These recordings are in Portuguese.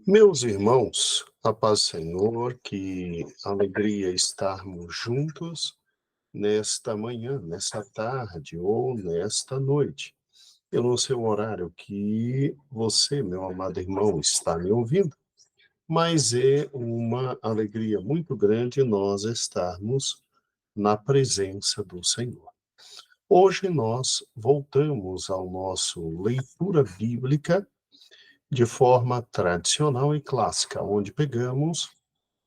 Meus irmãos, a paz do Senhor, que alegria estarmos juntos nesta manhã, nesta tarde ou nesta noite. Eu não sei o horário que você, meu amado irmão, está me ouvindo, mas é uma alegria muito grande nós estarmos na presença do Senhor. Hoje nós voltamos ao nosso leitura bíblica de forma tradicional e clássica, onde pegamos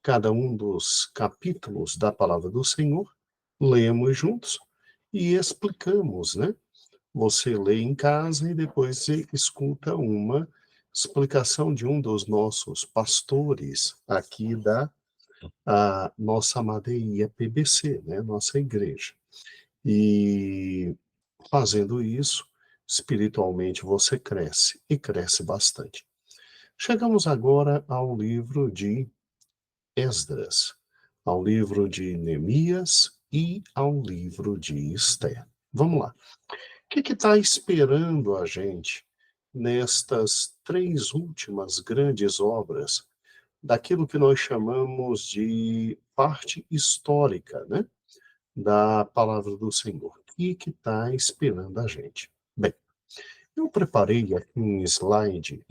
cada um dos capítulos da palavra do Senhor, lemos juntos e explicamos, né? Você lê em casa e depois você escuta uma explicação de um dos nossos pastores aqui da nossa amada IAPBC, né? Nossa igreja. E fazendo isso, espiritualmente você cresce e cresce bastante. Chegamos agora ao livro de Esdras, ao livro de Neemias e ao livro de Esther. Vamos lá. O que está esperando a gente nestas três últimas grandes obras daquilo que nós chamamos de parte histórica, né, da palavra do Senhor? O que está esperando a gente? Bem, eu preparei aqui um slide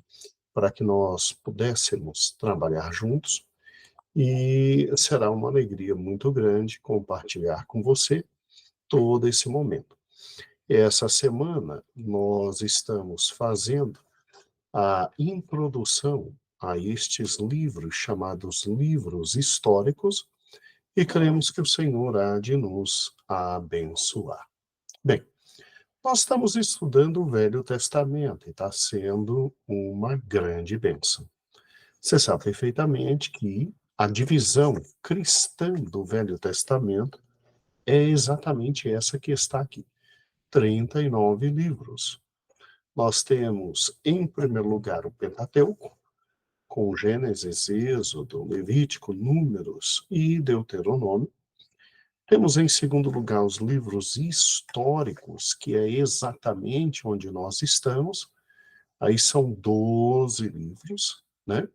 para que nós pudéssemos trabalhar juntos. E será uma alegria muito grande compartilhar com você todo esse momento. Essa semana nós estamos fazendo a introdução a estes livros chamados livros históricos e cremos que o Senhor há de nos abençoar. Bem, nós estamos estudando o Velho Testamento e está sendo uma grande bênção. Você sabe perfeitamente que a divisão cristã do Velho Testamento é exatamente essa que está aqui. 39 livros. Nós temos, em primeiro lugar, o Pentateuco, com Gênesis, Êxodo, Levítico, Números e Deuteronômio. Temos, em segundo lugar, os livros históricos, que é exatamente onde nós estamos. Aí são 12 livros, né?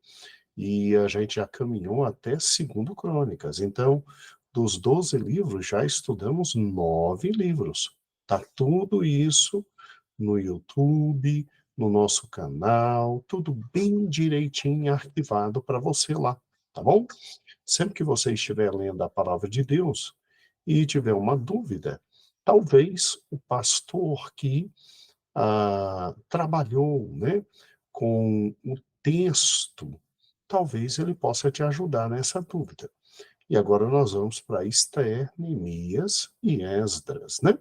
E a gente já caminhou até segundo Crônicas. Então, dos 12 livros, já estudamos 9 livros. Tá tudo isso no YouTube, no nosso canal, tudo bem direitinho arquivado para você lá, tá bom? Sempre que você estiver lendo a palavra de Deus e tiver uma dúvida, talvez o pastor que trabalhou, né, com o texto, talvez ele possa te ajudar nessa dúvida. E agora nós vamos para Esther, Neemias e Esdras, né?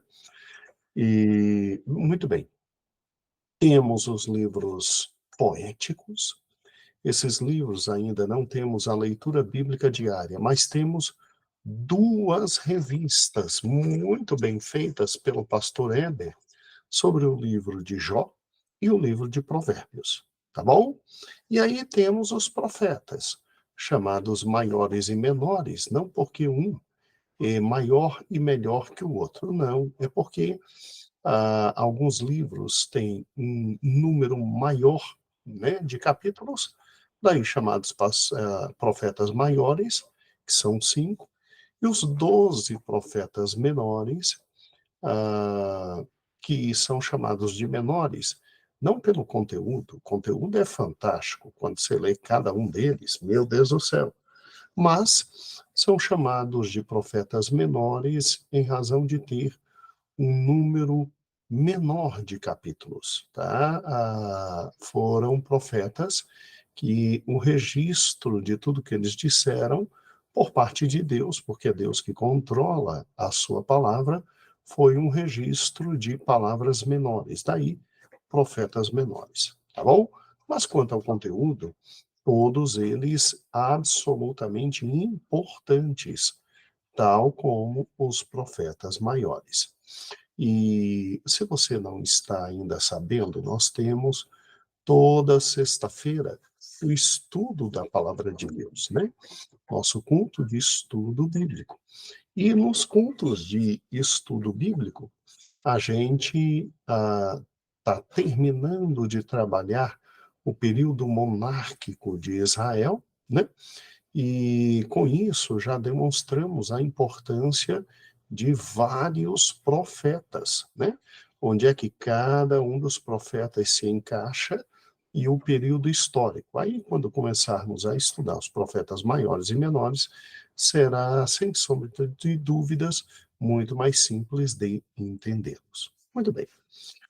E, muito bem, temos os livros poéticos. Esses livros ainda não temos a leitura bíblica diária, mas temos duas revistas muito bem feitas pelo pastor Heber sobre o livro de Jó e o livro de Provérbios, tá bom? E aí temos os profetas, chamados maiores e menores, não porque um é maior e melhor que o outro, não, é porque alguns livros têm um número maior, né, de capítulos, daí chamados profetas maiores, que são 5, e os 12 profetas menores, ah, que são chamados de menores, não pelo conteúdo, o conteúdo é fantástico, quando você lê cada um deles, meu Deus do céu, mas são chamados de profetas menores em razão de ter um número menor de capítulos, tá? Foram profetas que o registro de tudo que eles disseram por parte de Deus, porque é Deus que controla a sua palavra, foi um registro de palavras menores, daí profetas menores, tá bom? Mas quanto ao conteúdo, todos eles absolutamente importantes, tal como os profetas maiores. E se você não está ainda sabendo, nós temos toda sexta-feira o estudo da palavra de Deus, né? Nosso culto de estudo bíblico. E nos cultos de estudo bíblico, a gente está terminando de trabalhar o período monárquico de Israel, né? E com isso já demonstramos a importância de vários profetas, né? Onde é que cada um dos profetas se encaixa e o período histórico. Aí, quando começarmos a estudar os profetas maiores e menores, será, sem sombra de dúvidas, muito mais simples de entendê-los. Muito bem.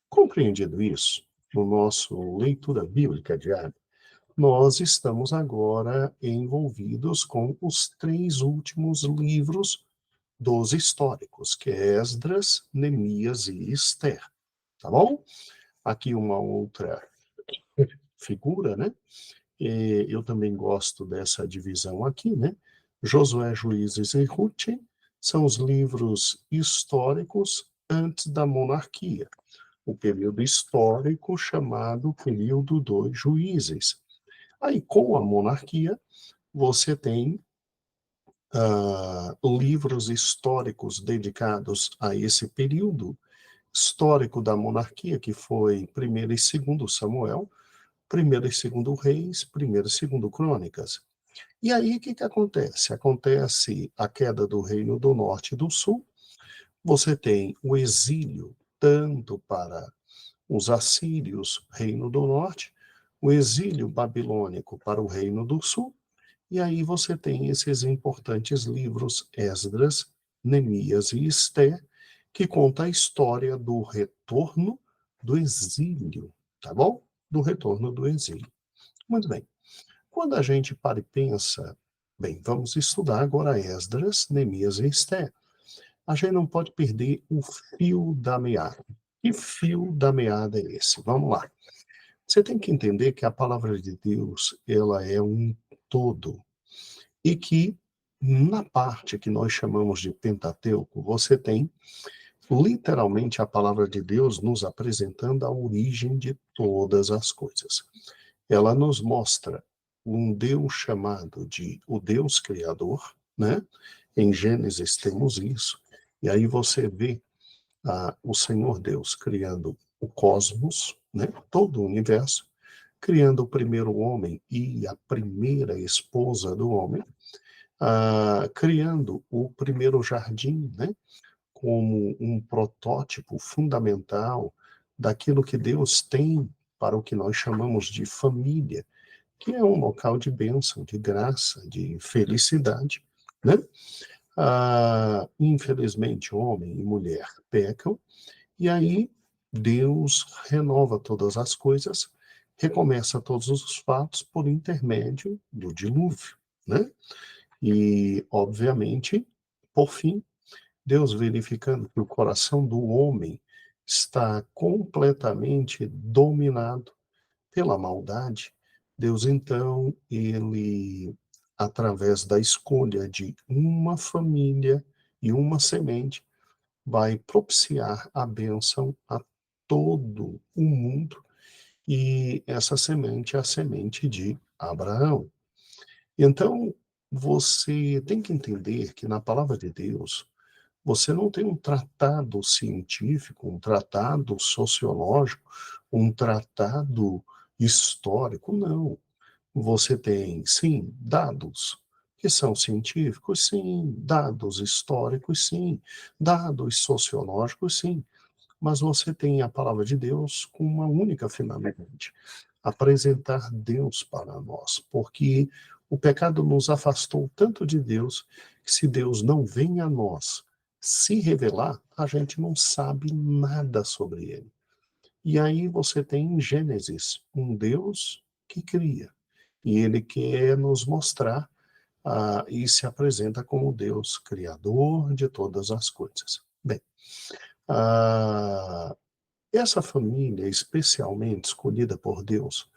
Compreendido isso, no nosso leitura bíblica diária, nós estamos agora envolvidos com os três últimos livros dos históricos, que é Esdras, Neemias e Esther, tá bom? Aqui uma outra figura, né? Eu também gosto dessa divisão aqui, né? Josué, Juízes e Ruth são os livros históricos antes da monarquia, o período histórico chamado período dos juízes. Aí, com a monarquia, você tem livros históricos dedicados a esse período histórico da monarquia, que foi primeiro e segundo Samuel, primeiro e segundo Reis, primeiro e segundo Crônicas. E aí, o que, que acontece? Acontece a queda do Reino do Norte e do Sul, você tem o exílio, tanto para os assírios, Reino do Norte, o exílio babilônico para o Reino do Sul, e aí você tem esses importantes livros, Esdras, Neemias e Esté, que conta a história do retorno do exílio, tá bom? Do retorno do exílio. Muito bem. Quando a gente para e pensa, bem, vamos estudar agora Esdras, Neemias e Esté. A gente não pode perder o fio da meada. Que fio da meada é esse? Vamos lá. Você tem que entender que a palavra de Deus, ela é um todo. E que na parte que nós chamamos de Pentateuco, você tem literalmente a palavra de Deus nos apresentando a origem de todas as coisas. Ela nos mostra um Deus chamado de o Deus Criador, né? Em Gênesis temos isso. E aí você vê o Senhor Deus criando o cosmos, né? Todo o universo, criando o primeiro homem e a primeira esposa do homem, criando o primeiro jardim, né? Como um protótipo fundamental daquilo que Deus tem para o que nós chamamos de família, que é um local de bênção, de graça, de felicidade, né? Infelizmente, homem e mulher pecam, e aí Deus renova todas as coisas, recomeça todos os fatos por intermédio do dilúvio, né? E, obviamente, por fim, Deus verificando que o coração do homem está completamente dominado pela maldade, Deus então, ele, através da escolha de uma família e uma semente, vai propiciar a bênção a todo o mundo, e essa semente é a semente de Abraão. Então, você tem que entender que na palavra de Deus, você não tem um tratado científico, um tratado sociológico, um tratado histórico, não. Você tem, sim, dados que são científicos, sim, dados históricos, sim, dados sociológicos, sim, mas você tem a palavra de Deus com uma única finalidade: apresentar Deus para nós, porque o pecado nos afastou tanto de Deus que, se Deus não vem a nós se revelar, a gente não sabe nada sobre ele. E aí você tem em Gênesis um Deus que cria, e ele quer nos mostrar, e se apresenta como Deus criador de todas as coisas. Bem, ah, essa família, especialmente escolhida por Deus,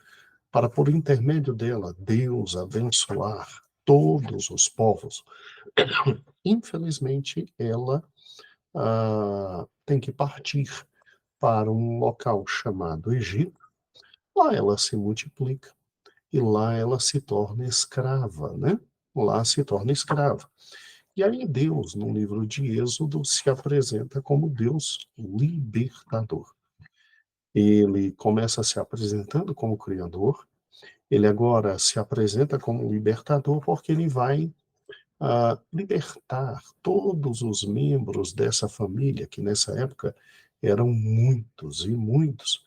para por intermédio dela, Deus abençoar todos os povos, infelizmente ela tem que partir para um local chamado Egito. Lá ela se multiplica e lá ela se torna escrava, né? Lá se torna escrava. E aí Deus, no livro de Êxodo, se apresenta como Deus libertador. Ele começa se apresentando como Criador, Ele agora se apresenta como um libertador porque ele vai libertar todos os membros dessa família, que nessa época eram muitos e muitos,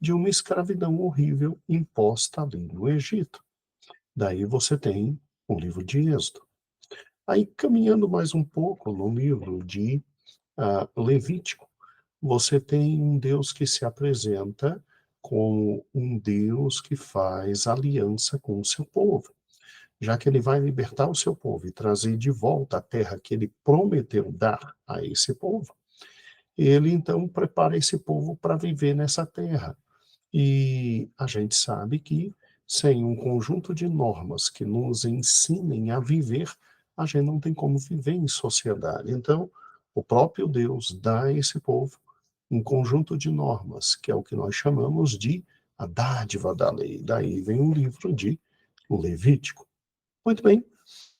de uma escravidão horrível imposta ali no Egito. Daí você tem o livro de Êxodo. Aí, caminhando mais um pouco no livro de Levítico, você tem um Deus que se apresenta como um Deus que faz aliança com o seu povo, já que ele vai libertar o seu povo e trazer de volta a terra que ele prometeu dar a esse povo. Ele então prepara esse povo para viver nessa terra. E a gente sabe que sem um conjunto de normas que nos ensinem a viver, a gente não tem como viver em sociedade. Então, o próprio Deus dá a esse povo um conjunto de normas, que é o que nós chamamos de a dádiva da lei. Daí vem o livro de Levítico. Muito bem,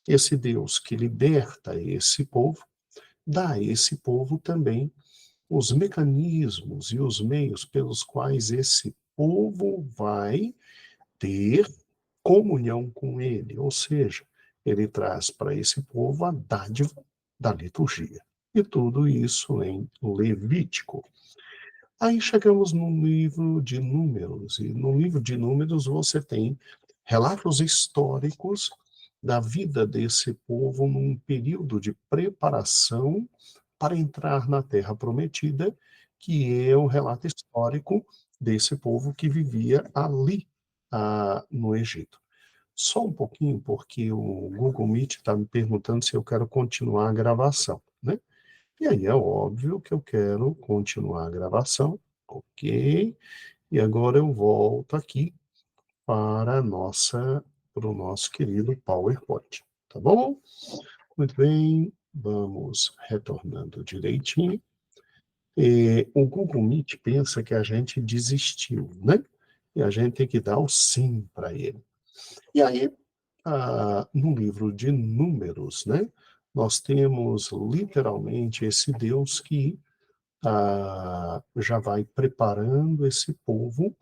esse Deus que liberta esse povo, dá a esse povo também os mecanismos e os meios pelos quais esse povo vai ter comunhão com ele, ou seja, ele traz para esse povo a dádiva da liturgia. E tudo isso em Levítico. Aí chegamos no livro de Números, e no livro de Números você tem relatos históricos da vida desse povo num período de preparação para entrar na Terra Prometida, que é o relato histórico desse povo que vivia ali, no Egito. Só um pouquinho, porque o Google Meet está me perguntando se eu quero continuar a gravação, né? E aí é óbvio que eu quero continuar a gravação, ok? E agora eu volto aqui para o nosso querido PowerPoint, tá bom? Muito bem, vamos retornando direitinho. O Google Meet pensa que a gente desistiu, né? E a gente tem que dar o sim para ele. E aí, no livro de Números, né? Nós temos literalmente esse Deus que já vai preparando esse povo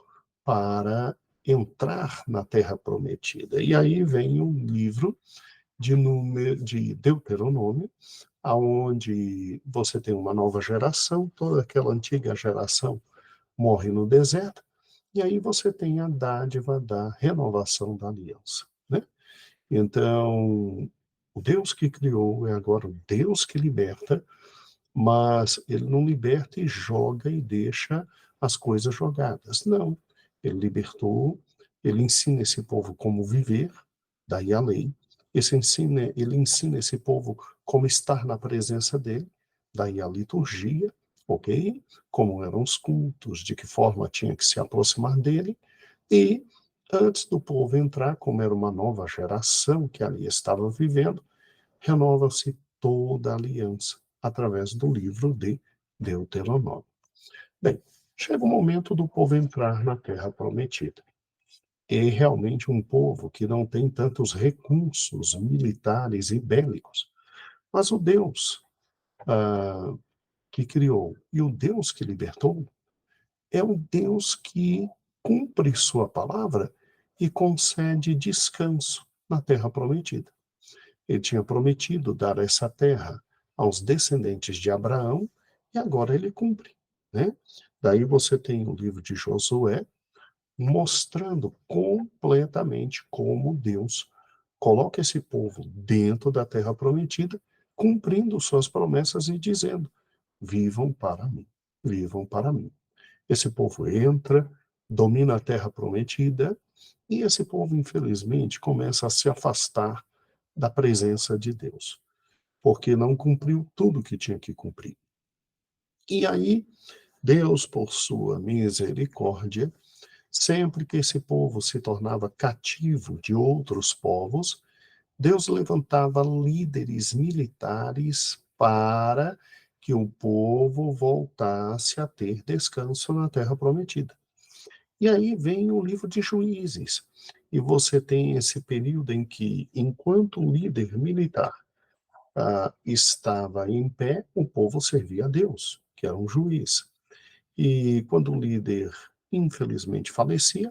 para entrar na Terra Prometida. E aí vem um livro de Deuteronômio, aonde você tem uma nova geração, toda aquela antiga geração morre no deserto, e aí você tem a dádiva da renovação da aliança, né? Então, o Deus que criou é agora o Deus que liberta, mas ele não liberta e joga e deixa as coisas jogadas. Não. Ele libertou, ele ensina esse povo como viver, daí a lei. Ele ensina esse povo como estar na presença dele, daí a liturgia, ok? Como eram os cultos, de que forma tinha que se aproximar dele. E antes do povo entrar, como era uma nova geração que ali estava vivendo, renova-se toda a aliança através do livro de Deuteronômio. Bem, chega o momento do povo entrar na Terra Prometida. É realmente um povo que não tem tantos recursos militares e bélicos. Mas o Deus que criou e o Deus que libertou é o Deus que cumpre sua palavra e concede descanso na Terra Prometida. Ele tinha prometido dar essa terra aos descendentes de Abraão e agora ele cumpre, né? Daí você tem o livro de Josué mostrando completamente como Deus coloca esse povo dentro da terra prometida, cumprindo suas promessas e dizendo: vivam para mim, vivam para mim. Esse povo entra, domina a terra prometida, e esse povo, infelizmente, começa a se afastar da presença de Deus, porque não cumpriu tudo que tinha que cumprir. E aí, Deus, por sua misericórdia, sempre que esse povo se tornava cativo de outros povos, Deus levantava líderes militares para que o povo voltasse a ter descanso na terra prometida. E aí vem o livro de Juízes. E você tem esse período em que, enquanto o líder militar estava em pé, o povo servia a Deus, que era um juiz. E quando o líder, infelizmente, falecia,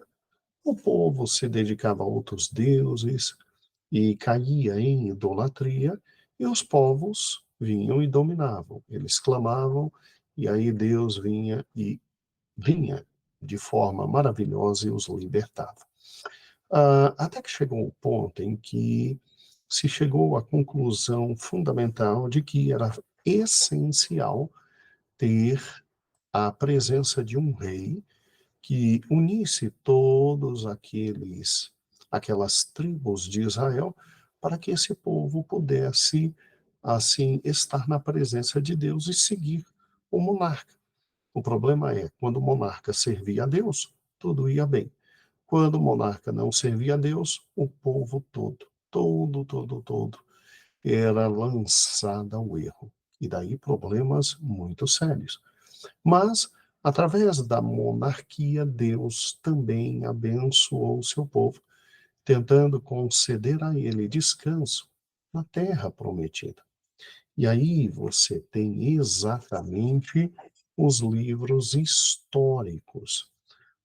O povo se dedicava a outros deuses e caía em idolatria, e os povos vinham e dominavam. Eles clamavam, e aí Deus vinha de forma maravilhosa e os libertava. Até que chegou o ponto em que se chegou à conclusão fundamental de que era essencial ter a presença de um rei que unisse todos aquelas tribos de Israel para que esse povo pudesse assim estar na presença de Deus e seguir o monarca. O problema é, quando o monarca servia a Deus, tudo ia bem. Quando o monarca não servia a Deus, o povo todo era lançado ao erro. E daí problemas muito sérios. Mas, através da monarquia, Deus também abençoou o seu povo, tentando conceder a ele descanso na terra prometida. E aí você tem exatamente os livros históricos.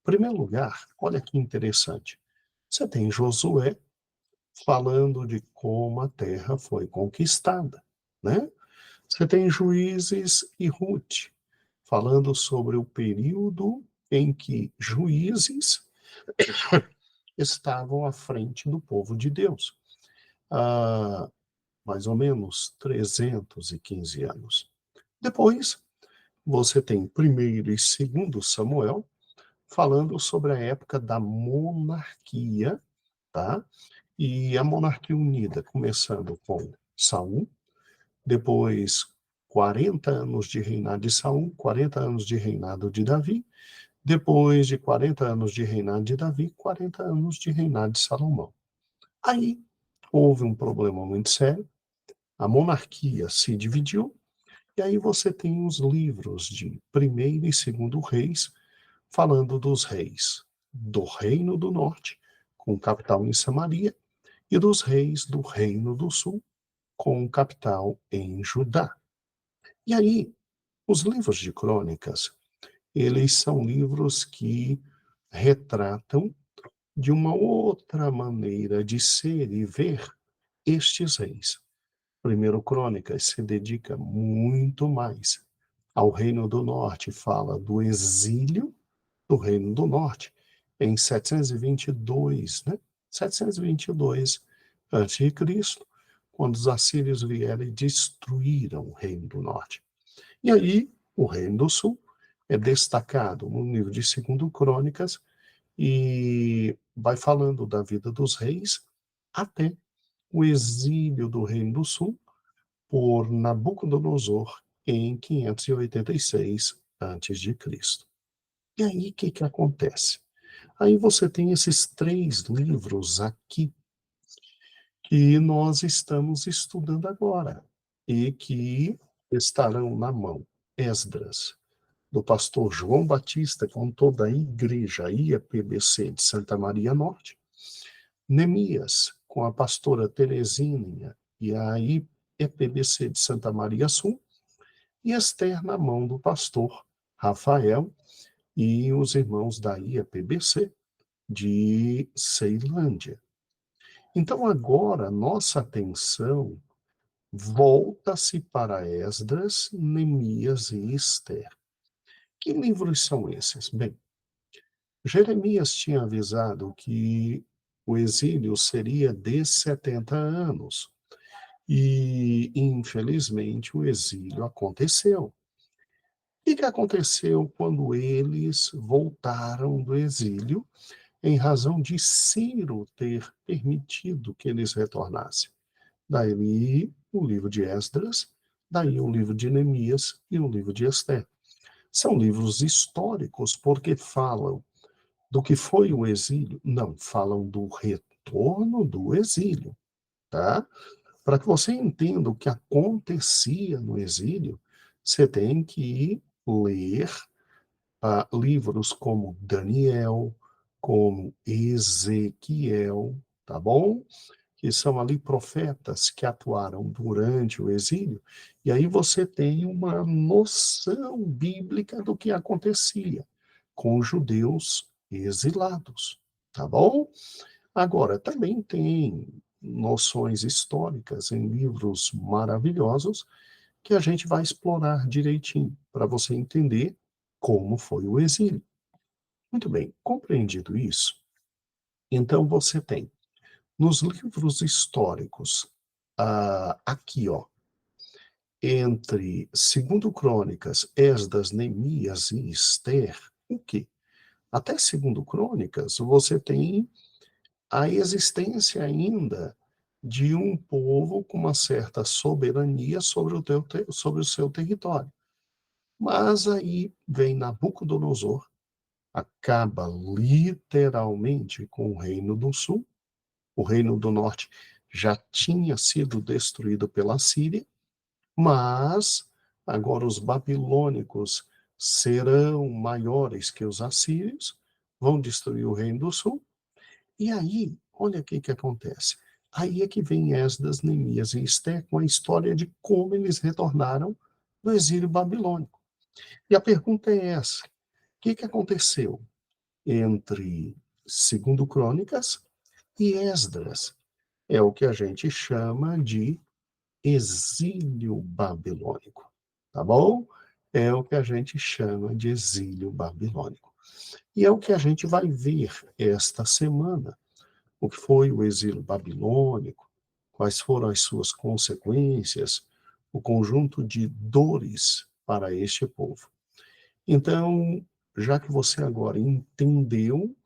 Em primeiro lugar, olha que interessante. Você tem Josué falando de como a terra foi conquistada, né? Você tem Juízes e Ruth falando sobre o período em que juízes estavam à frente do povo de Deus, há mais ou menos 315 anos. Depois, você tem primeiro e segundo Samuel falando sobre a época da monarquia, tá? E a monarquia unida, começando com Saul, depois 40 anos de reinado de Saul, 40 anos de reinado de Davi, depois de 40 anos de reinado de Davi, 40 anos de reinado de Salomão. Aí houve um problema muito sério, a monarquia se dividiu, e aí você tem os livros de primeiro e segundo reis, falando dos reis do Reino do Norte, com capital em Samaria, e dos reis do Reino do Sul, com capital em Judá. E aí, os livros de crônicas, eles são livros que retratam de uma outra maneira de ser e ver estes reis. Primeiro Crônicas se dedica muito mais ao Reino do Norte, fala do exílio do Reino do Norte em 722, né? 722 a.C., quando os assírios vieram e destruíram o Reino do Norte. E aí, o Reino do Sul é destacado no livro de Segundo Crônicas e vai falando da vida dos reis até o exílio do Reino do Sul por Nabucodonosor em 586 a.C. E aí, o que acontece? Aí você tem esses três livros aqui que nós estamos estudando agora e que estarão na mão. Esdras, do pastor João Batista, com toda a igreja IAPBC de Santa Maria Norte. Neemias, com a pastora Terezinha e a IPBC de Santa Maria Sul. E Esther na mão do pastor Rafael e os irmãos da IAPBC de Ceilândia. Então, agora, nossa atenção volta-se para Esdras, Neemias e Esther. Que livros são esses? Bem, Jeremias tinha avisado que o exílio seria de 70 anos. E, infelizmente, o exílio aconteceu. O que aconteceu quando eles voltaram do exílio, em razão de Ciro ter permitido que eles retornassem? Daí o livro de Esdras, daí o livro de Neemias e o livro de Esther. São livros históricos porque falam do que foi o exílio? Não, falam do retorno do exílio, tá? Para que você entenda o que acontecia no exílio, você tem que ler livros como Daniel, como Ezequiel, tá bom? Que são ali profetas que atuaram durante o exílio, e aí você tem uma noção bíblica do que acontecia com os judeus exilados. tá bom? Agora, também tem noções históricas em livros maravilhosos que a gente vai explorar direitinho, para você entender como foi o exílio. Muito bem, compreendido isso, então você tem nos livros históricos, aqui, ó, entre Segundo Crônicas, Esdras, Neemias e Ester, o quê? Até Segundo Crônicas, você tem a existência ainda de um povo com uma certa soberania sobre sobre o seu território. Mas aí vem Nabucodonosor, acaba literalmente com o Reino do Sul. O Reino do Norte já tinha sido destruído pela Síria, mas agora os babilônicos serão maiores que os assírios, vão destruir o Reino do Sul. E aí, olha o que que acontece. Aí é que vem Esdras, Neemias e Ester com a história de como eles retornaram do exílio babilônico. E a pergunta é essa: o que que aconteceu entre Segundo Crônicas e Esdras? É o que a gente chama de exílio babilônico, tá bom? É o que a gente chama de exílio babilônico. E é o que a gente vai ver esta semana. O que foi o exílio babilônico, quais foram as suas consequências, o conjunto de dores para este povo. Então, já que você agora entendeu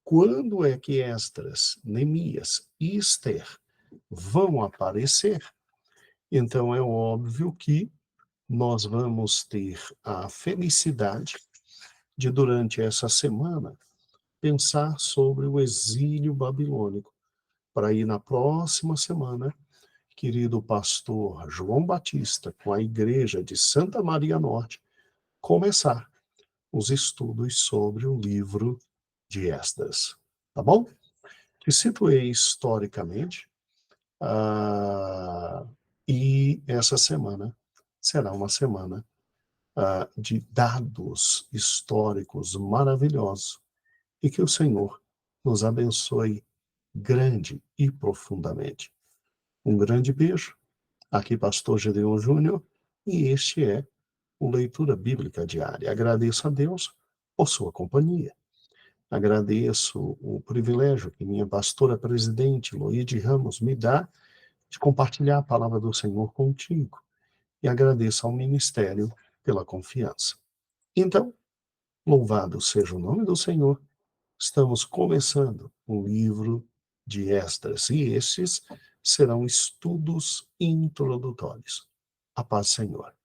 quando é que Esdras, Neemias e Ester vão aparecer, então é óbvio que nós vamos ter a felicidade de, durante essa semana, pensar sobre o exílio babilônico, para ir na próxima semana, querido pastor João Batista, com a igreja de Santa Maria Norte, começar os estudos sobre o livro de Esdras. Tá bom? Que situei historicamente, ah, e essa semana será uma semana de dados históricos maravilhosos e que o Senhor nos abençoe grande e profundamente. Um grande beijo. Aqui, Pastor Gedeon Júnior, e este é o Leitura Bíblica Diária. Agradeço a Deus por sua companhia. Agradeço o privilégio que minha pastora presidente, Loide Ramos, me dá de compartilhar a palavra do Senhor contigo. E agradeço ao ministério pela confiança. Então, louvado seja o nome do Senhor. Estamos começando o livro de Esdras, e estes serão estudos introdutórios. A paz, Senhor.